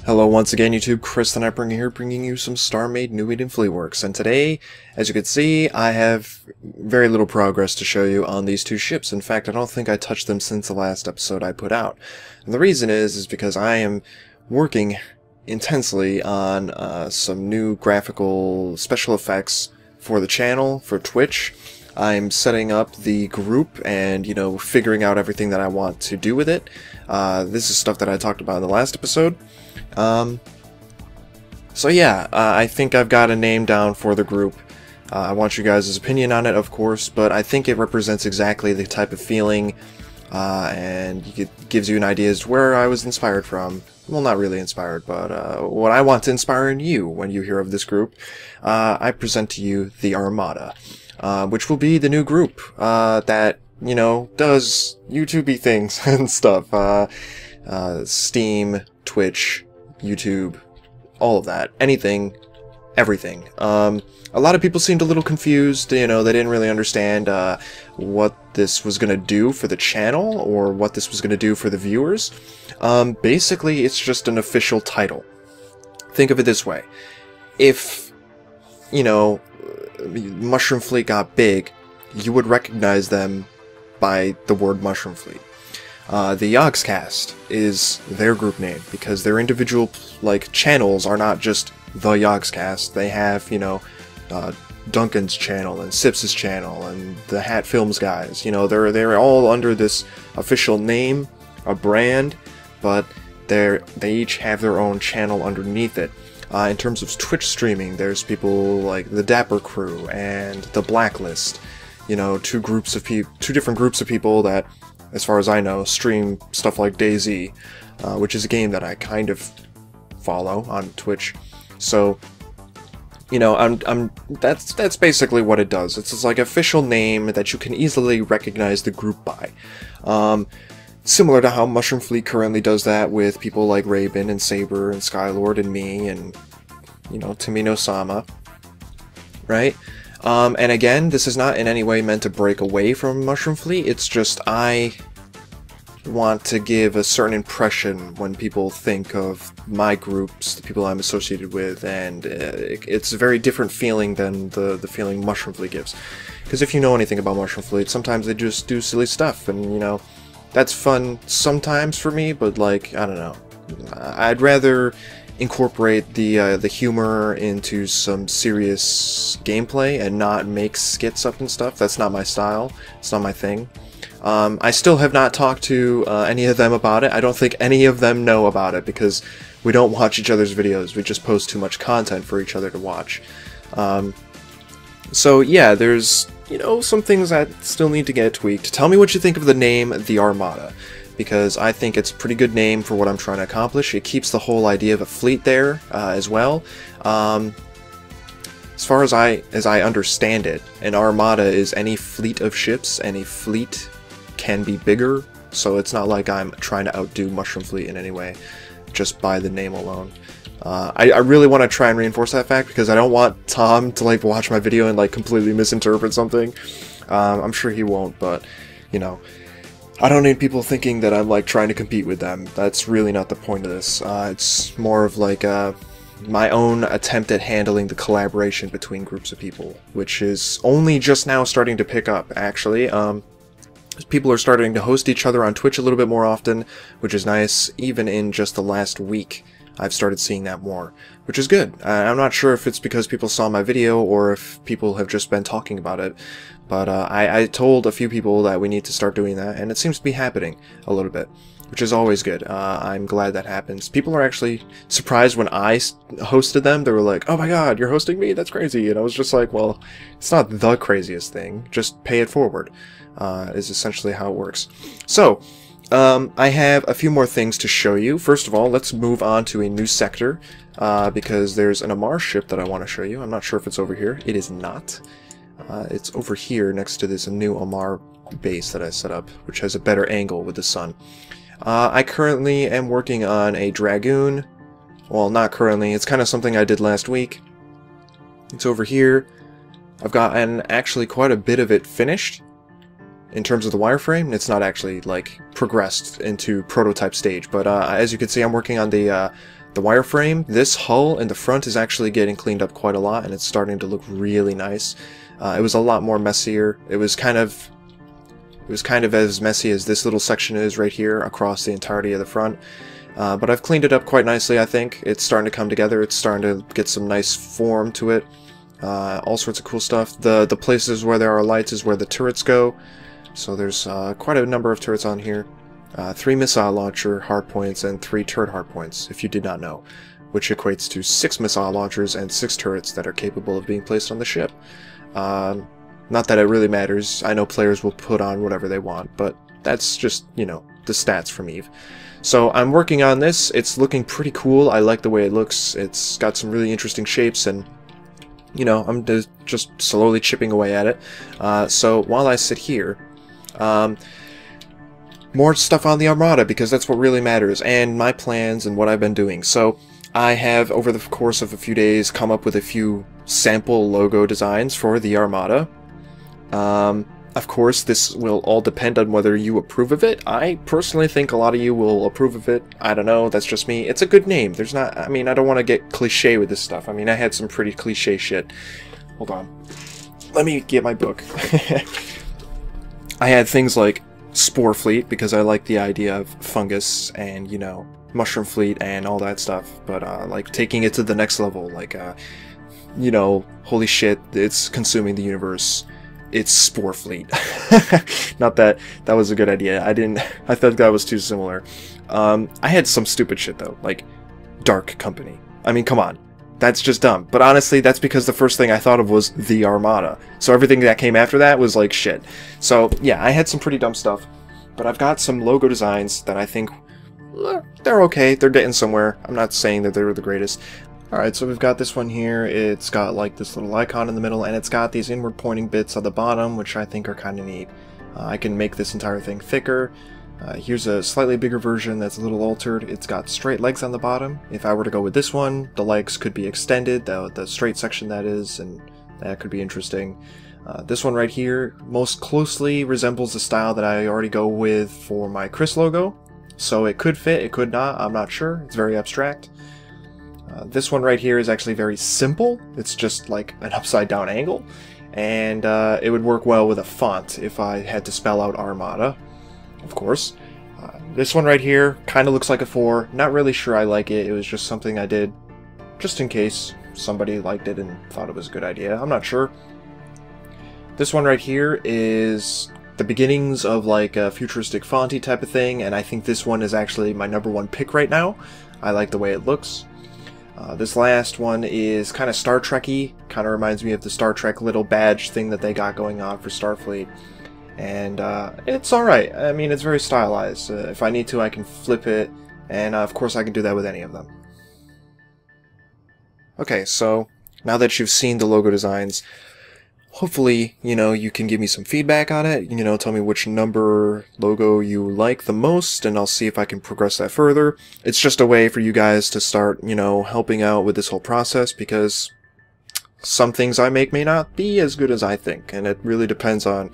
Hello once again YouTube, Chris and I bringing you some StarMade newly in Fleetworks, and today, as you can see, I have very little progress to show you on these two ships. In fact, I don't think I touched them since the last episode I put out. And the reason is because I am working intensely on some new graphical special effects for the channel, for Twitch. I'm setting up the group and, figuring out everything that I want to do with it. This is stuff that I talked about in the last episode. So yeah, I think I've got a name down for the group. I want you guys' opinion on it, of course, but I think it represents exactly the type of feeling, and it gives you an idea as to where I was inspired from. Well, not really inspired, but what I want to inspire in you when you hear of this group. I present to you the Armada, which will be the new group that, does YouTube-y things and stuff. Steam, Twitch, YouTube, all of that. Anything, everything. A lot of people seemed a little confused, they didn't really understand what this was going to do for the channel, or what this was going to do for the viewers. Basically, it's just an official title. Think of it this way. If, Mushroom Fleet got big, you would recognize them by the word Mushroom Fleet. The Yogscast is their group name, because their individual, channels are not just the Yogscast. They have, Duncan's channel, and Sips' channel, and the Hat Films guys. They're all under this official name, a brand, but they each have their own channel underneath it. In terms of Twitch streaming, there's people like the Dapper Crew and the Blacklist. Two different groups of people that, as far as I know, stream stuff like DayZ, which is a game that I kind of follow on Twitch. So, that's basically what it does. It's this official name that you can easily recognize the group by. Similar to how Mushroom Fleet currently does that with people like Raven and Saber and Skylord and me and, Tomino-sama, right? And again, this is not in any way meant to break away from Mushroom Fleet. It's just I want to give a certain impression when people think of my groups, the people I'm associated with, and it's a very different feeling than the feeling Mushroom Fleet gives. Because if you know anything about Mushroom Fleet, sometimes they just do silly stuff, and, that's fun sometimes for me, but, I don't know. I'd rather incorporate the humor into some serious gameplay and not make skits up and stuff. That's not my style. It's not my thing. I still have not talked to any of them about it. I don't think any of them know about it because we don't watch each other's videos. We just post too much content for each other to watch. So yeah, there's, some things that still need to get tweaked. Tell me what you think of the name The Armada, because I think it's a pretty good name for what I'm trying to accomplish. It keeps the whole idea of a fleet there as well. As far as I understand it, an armada is any fleet of ships. Any fleet can be bigger, so it's not like I'm trying to outdo Mushroom Fleet in any way, just by the name alone. I really want to try and reinforce that fact, because I don't want Tom to watch my video and completely misinterpret something. I'm sure he won't, but I don't need people thinking that I'm trying to compete with them. That's really not the point of this. It's more of my own attempt at handling the collaboration between groups of people, which is only just now starting to pick up, actually. People are starting to host each other on Twitch a little bit more often, which is nice. Even in just the last week, I've started seeing that more, which is good. I'm not sure if it's because people saw my video or if people have just been talking about it, but I told a few people that we need to start doing that, and it seems to be happening a little bit, which is always good. I'm glad that happens. People are actually surprised when I hosted them. They were like, "Oh my god, you're hosting me? That's crazy." And I was just like, well, it's not the craziest thing. Just pay it forward, is essentially how it works. So, I have a few more things to show you. First of all, let's move on to a new sector, because there's an Amar ship that I want to show you. I'm not sure if it's over here. It is not. It's over here next to this new Amar base that I set up, which has a better angle with the sun. I currently am working on a Dragoon. Well, not currently. It's kind of something I did last week. It's over here. I've gotten actually quite a bit of it finished. In terms of the wireframe, it's not actually progressed into prototype stage, but as you can see, I'm working on the the wireframe, this hull in the front is actually getting cleaned up quite a lot, and it's starting to look really nice. It was a lot more messier. It was kind of as messy as this little section is right here across the entirety of the front. But I've cleaned it up quite nicely, I think. It's starting to come together. It's starting to get some nice form to it. All sorts of cool stuff. The places where there are lights is where the turrets go. So there's quite a number of turrets on here. 3 missile launcher hardpoints and 3 turret hardpoints, if you did not know, which equates to 6 missile launchers and 6 turrets that are capable of being placed on the ship. Not that it really matters. I know players will put on whatever they want, but that's just, you know, the stats from EVE. So I'm working on this. It's looking pretty cool. I like the way it looks. It's got some really interesting shapes, and you know, I'm just slowly chipping away at it. So while I sit here, more stuff on the Armada, because that's what really matters, and my plans and what I've been doing. So I have, over the course of a few days, come up with a few sample logo designs for the Armada. Of course, this will all depend on whether you approve of it. I personally think a lot of you will approve of it. I don't know, that's just me. It's a good name. There's not, I mean, I don't want to get cliche with this stuff. I mean, I had some pretty cliche shit. Hold on. Let me get my book. I had things like Spore Fleet, because I like the idea of fungus and, you know, Mushroom Fleet and all that stuff. But, like, taking it to the next level, like, you know, holy shit, it's consuming the universe. It's Spore Fleet. Not that that was a good idea. I thought that was too similar. I had some stupid shit though, like Dark Company. I mean, come on. That's just dumb. But honestly, that's because the first thing I thought of was the Armada. So everything that came after that was like shit. So yeah, I had some pretty dumb stuff. But I've got some logo designs that I think, they're okay. They're getting somewhere. I'm not saying that they were the greatest. Alright, so we've got this one here. It's got like this little icon in the middle, and it's got these inward pointing bits at the bottom, which I think are kind of neat. I can make this entire thing thicker. Here's a slightly bigger version that's a little altered. It's got straight legs on the bottom. If I were to go with this one, the legs could be extended, the straight section that is, and that could be interesting. This one right here most closely resembles the style that I already go with for my Chris logo. So it could fit, it could not, I'm not sure. It's very abstract. This one right here is actually very simple. It's just like an upside down angle, and it would work well with a font if I had to spell out Armada, of course. This one right here kind of looks like a 4. Not really sure I like it. It was just something I did just in case somebody liked it and thought it was a good idea. I'm not sure. This one right here is the beginnings of like a futuristic fonty type of thing, and I think this one is actually my #1 pick right now. I like the way it looks. This last one is kind of Star Trek-y, kind of reminds me of the Star Trek little badge thing that they got going on for Starfleet. And it's alright. I mean, it's very stylized. If I need to, I can flip it, and of course I can do that with any of them. Okay, so now that you've seen the logo designs, hopefully, you know, you can give me some feedback on it. You know, tell me which number logo you like the most, and I'll see if I can progress that further. It's just a way for you guys to start, you know, helping out with this whole process, because some things I make may not be as good as I think, and it really depends on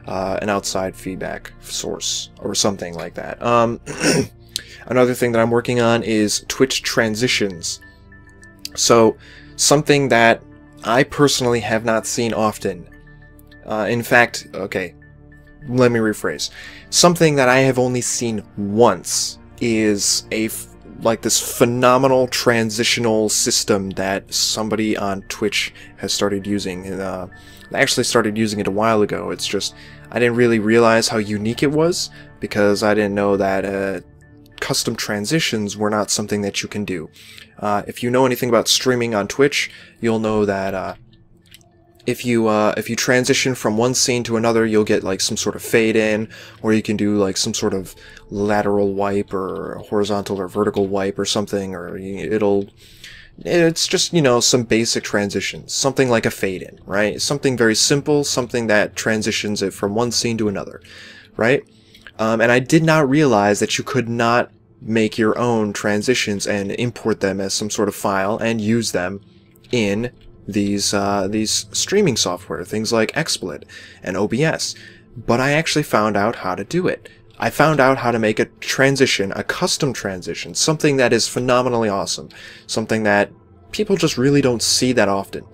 an outside feedback source or something like that. Another thing that I'm working on is Twitch transitions. So, something that I personally have not seen often. In fact, okay, let me rephrase. Something that I have only seen once is like this phenomenal transitional system that somebody on Twitch has started using. And, I actually started using it a while ago. It's just, I didn't really realize how unique it was, because I didn't know that custom transitions were not something that you can do. If you know anything about streaming on Twitch, you'll know that if you transition from one scene to another, you'll get like some sort of fade in, or you can do like some sort of lateral wipe or horizontal or vertical wipe or something, or it's just, you know, some basic transitions, something like a fade in, right? Something very simple, something that transitions it from one scene to another, right? And I did not realize that you could not make your own transitions and import them as some sort of file and use them in these streaming software, things like XSplit and OBS. But I actually found out how to do it. I found out how to make a transition, a custom transition, something that is phenomenally awesome, something that people just really don't see that often.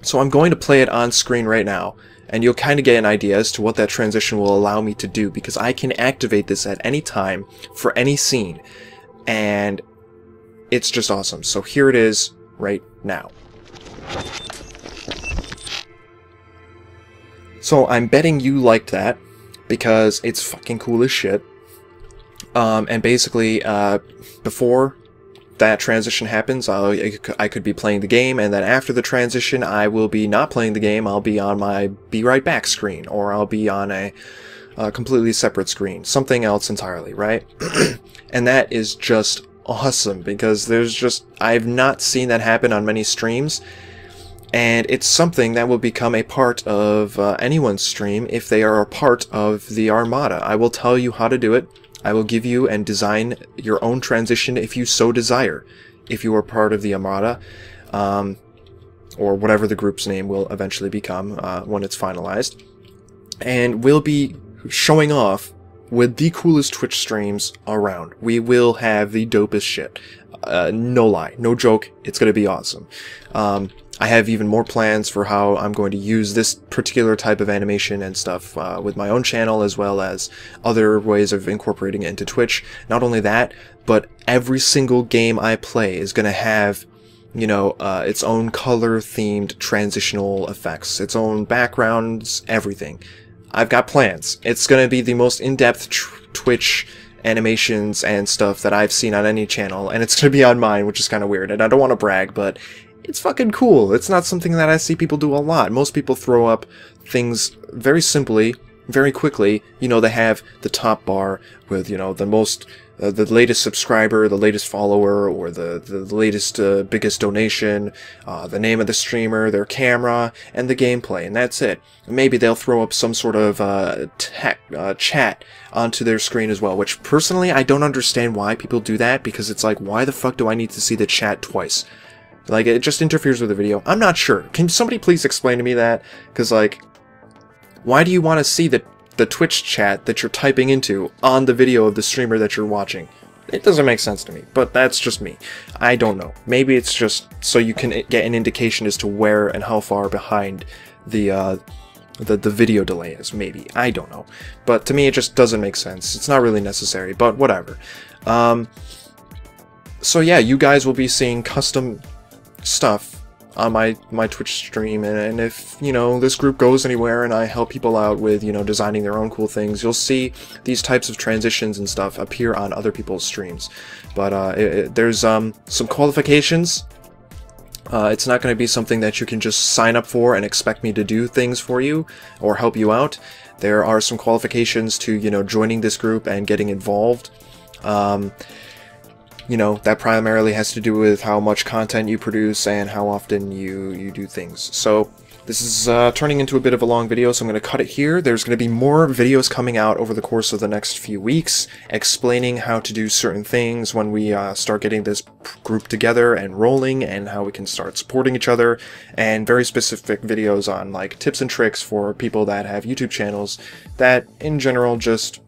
So I'm going to play it on screen right now, and you'll kind of get an idea as to what that transition will allow me to do, because I can activate this at any time for any scene, and it's just awesome. So here it is right now. So I'm betting you liked that, because it's fucking cool as shit. And basically, before that transition happens, I could be playing the game, and then after the transition, I will be not playing the game. I'll be on my be right back screen, or I'll be on a completely separate screen, something else entirely, right? And that is just awesome, because I've not seen that happen on many streams, and it's something that will become a part of anyone's stream if they are a part of the Armada. I will tell you how to do it. I will give you and design your own transition if you so desire, if you are part of the Armada, or whatever the group's name will eventually become when it's finalized. And we'll be showing off with the coolest Twitch streams around. We will have the dopest shit. No lie, no joke, it's going to be awesome. I have even more plans for how I'm going to use this particular type of animation and stuff with my own channel, as well as other ways of incorporating it into Twitch. Not only that, but every single game I play is going to have, you know, its own color-themed transitional effects, its own backgrounds, everything. I've got plans. It's going to be the most in-depth Twitch animations and stuff that I've seen on any channel, and it's going to be on mine, which is kind of weird, and I don't want to brag, but it's fucking cool. It's not something that I see people do a lot. Most people throw up things very simply, very quickly. You know, they have the top bar with, you know, the latest subscriber, the latest follower, or the latest biggest donation, the name of the streamer, their camera, and the gameplay, and that's it. Maybe they'll throw up some sort of chat onto their screen as well, which personally I don't understand why people do that, because it's like, why the fuck do I need to see the chat twice? Like, it just interferes with the video. I'm not sure. Can somebody please explain to me that? Because, like, why do you want to see the Twitch chat that you're typing into on the video of the streamer that you're watching? It doesn't make sense to me, but that's just me. I don't know. Maybe it's just so you can get an indication as to where and how far behind the video delay is, maybe. I don't know. But to me, it just doesn't make sense. It's not really necessary, but whatever. So yeah, you guys will be seeing custom stuff on my Twitch stream, and if, you know, this group goes anywhere and I help people out with, you know, designing their own cool things, you'll see these types of transitions and stuff appear on other people's streams. But there's some qualifications. It's not going to be something that you can just sign up for and expect me to do things for you or help you out. There are some qualifications to, you know, joining this group and getting involved. You know, that primarily has to do with how much content you produce and how often you do things. So this is turning into a bit of a long video, so I'm going to cut it here. There's going to be more videos coming out over the course of the next few weeks, explaining how to do certain things when we start getting this group together and rolling, and how we can start supporting each other, and very specific videos on, like, tips and tricks for people that have YouTube channels that, in general, just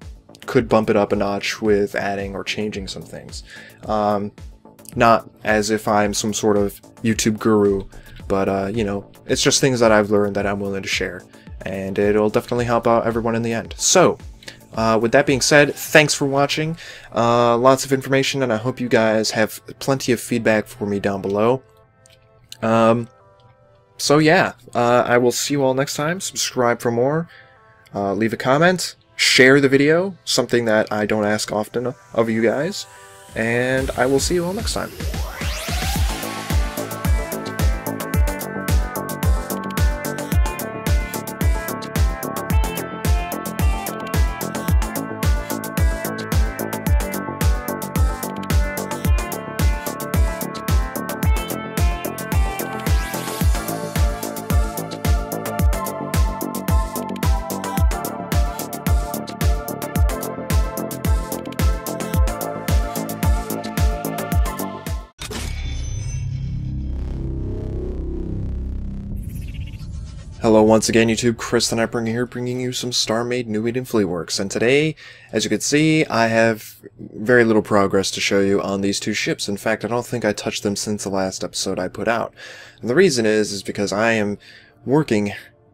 could bump it up a notch with adding or changing some things. Not as if I'm some sort of YouTube guru, but, you know, it's just things that I've learned that I'm willing to share, and it'll definitely help out everyone in the end. So, with that being said, thanks for watching. Lots of information, and I hope you guys have plenty of feedback for me down below. So yeah, I will see you all next time. Subscribe for more. Leave a comment. Share the video, something that I don't ask often of you guys, and I will see you all next time. Hello once again YouTube, Chris the Nightbringer here, bringing you some StarMade new in Fleetworks. And today, as you can see, I have very little progress to show you on these two ships. In fact, I don't think I touched them since the last episode I put out. And the reason is because I am working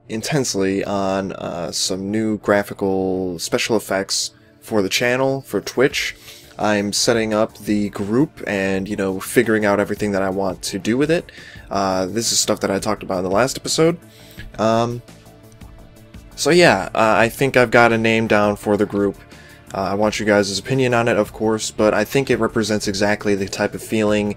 intensely on some new graphical special effects for the channel, for Twitch. I'm setting up the group and, figuring out everything that I want to do with it. This is stuff that I talked about in the last episode. So yeah, I think I've got a name down for the group. I want you guys' opinion on it, of course, but I think it represents exactly the type of feeling,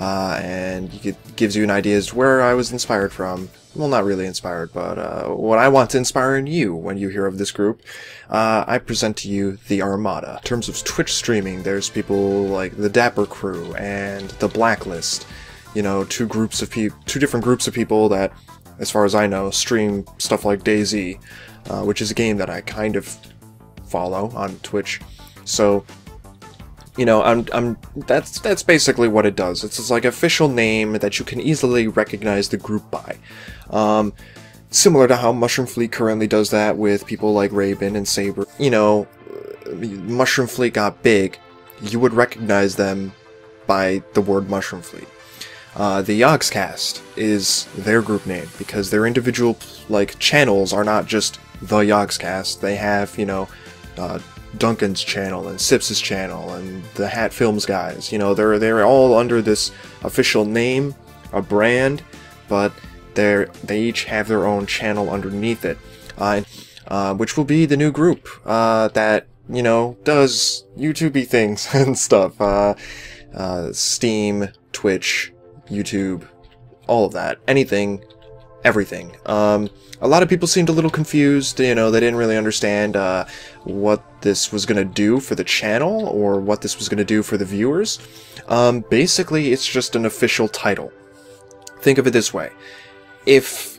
and it gives you an idea as to where I was inspired from. Well, not really inspired, but what I want to inspire in you when you hear of this group. I present to you the Armada. In terms of Twitch streaming, there's people like the Dapper Crew and the Blacklist. Two different groups of people that, as far as I know, stream stuff like DayZ, which is a game that I kind of follow on Twitch. So, that's basically what it does. It's like official name that you can easily recognize the group by. Similar to how Mushroom Fleet currently does that with people like Raven and Saber. Mushroom Fleet got big, you would recognize them by the word Mushroom Fleet. The Yogscast is their group name because their individual channels are not just the Yogscast. They have Duncan's channel and Sips' channel and the Hat Films guys. They're all under this official name, a brand, but they each have their own channel underneath it, which will be the new group that does YouTube-y things and stuff. Steam, Twitch, YouTube, all of that. Anything, everything. A lot of people seemed a little confused, they didn't really understand what this was going to do for the channel, or what this was going to do for the viewers. Basically, it's just an official title. Think of it this way. If